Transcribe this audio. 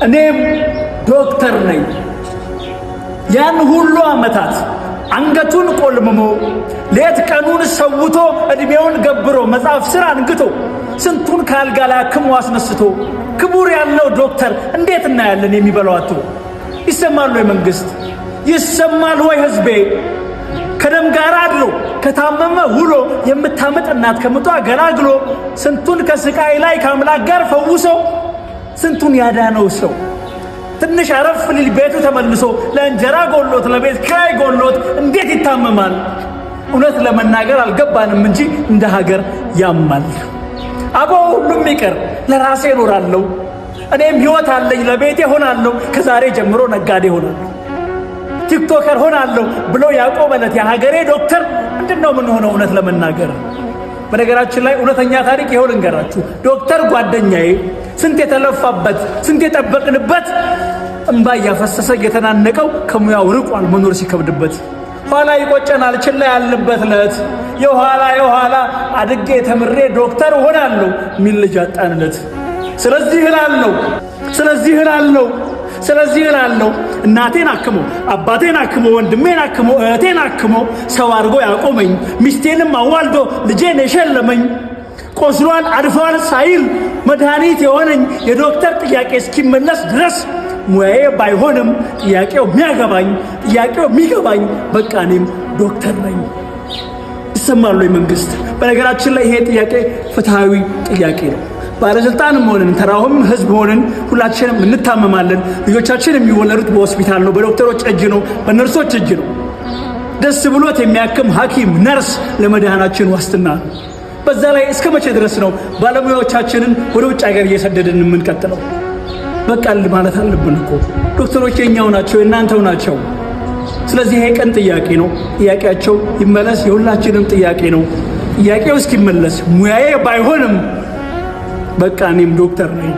እኔም ዶክተር ነኝ። ያን ሁሉ ዓመታት አንገቱን ቆልምሞ ሌት ቀኑን ሰውቶ እድሜውን ገብሮ መጽሐፍ ስራ አንግቶ ስንቱን ካልጋ ላይ አክሞ አስነስቶ ክቡር ያለው ዶክተር እንዴት እናያለን የሚበላው አጥቶ? ይሰማል ወይ መንግስት? ይሰማል ወይ ህዝቤ? ከደም ጋር አድሮ ከታመመ ውሎ የምታመጥ እናት ከምጧ ገላግሎ ስንቱን ከስቃይ ላይ ከአምላክ ጋር ፈውሶ ስንቱን ያዳነው ሰው ትንሽ አረፍ ሊል ቤቱ ተመልሶ ለእንጀራ ጎሎት ለቤት ኪራይ ጎሎት እንዴት ይታመማል? እውነት ለመናገር አልገባንም እንጂ እንደ ሀገር ያማል። አቦ ሁሉም ይቀር ለራሴ እኖራለሁ፣ እኔም ህይወት አለኝ ለቤቴ ሆናለሁ፣ ከዛሬ ጀምሮ ነጋዴ ሆናለሁ፣ ቲክቶከር ሆናለሁ ብሎ ያቆመለት የሀገሬ ዶክተር ምንድነው ምን ሆነው? እውነት ለመናገር በነገራችን ላይ እውነተኛ ታሪክ ይኸው ልንገራችሁ። ዶክተር ጓደኛዬ ስንት የተለፋበት ስንት የጠበቅንበት እንባ እያፈሰሰ እየተናነቀው ከሙያው ርቋል መኖር ሲከብድበት። ኋላ ይቆጨናል ችላ ያልንበት ለት የኋላ አድጌ ተምሬ ዶክተር ሆናለሁ ሚል ልጅ አጣንለት። ስለዚህ እላለሁ እናቴን አክሞ አባቴን አክሞ ወንድሜን አክሞ እህቴን አክሞ ሰው አድርጎ ያቆመኝ ሚስቴንም አዋልዶ ልጄን የሸለመኝ ቆስሏል አድፏል ሳይል መድኃኒት የሆነኝ የዶክተር ጥያቄ እስኪመለስ ድረስ ሙያዬ ባይሆንም ጥያቄው የሚገባኝ በቃ እኔም ዶክተር ነኝ። ይሰማል ወይ መንግስት? በነገራችን ላይ ይሄ ጥያቄ ፍትሃዊ ጥያቄ ነው። ባለስልጣንም ሆነን ተራውም ህዝብ ሆነን ሁላችንም እንታመማለን። ልጆቻችን የሚወለዱት በሆስፒታል ነው፣ በዶክተሮች እጅ ነው፣ በነርሶች እጅ ነው። ደስ ብሎት የሚያክም ሐኪም ነርስ ለመድኃናችን ዋስትና ነው። በዛ ላይ እስከ መቼ ድረስ ነው ባለሙያዎቻችንን ወደ ውጭ ሀገር እየሰደድን የምንቀጥለው? በቃል ማለት አለብን እኮ ዶክተሮች የኛው ናቸው የእናንተው ናቸው። ስለዚህ ይሄ ቀን ጥያቄ ነው። ጥያቄያቸው ይመለስ፣ የሁላችንም ጥያቄ ነው። ጥያቄው እስኪመለስ ሙያዬ ባይሆንም በቃ እኔም ዶክተር ነኝ።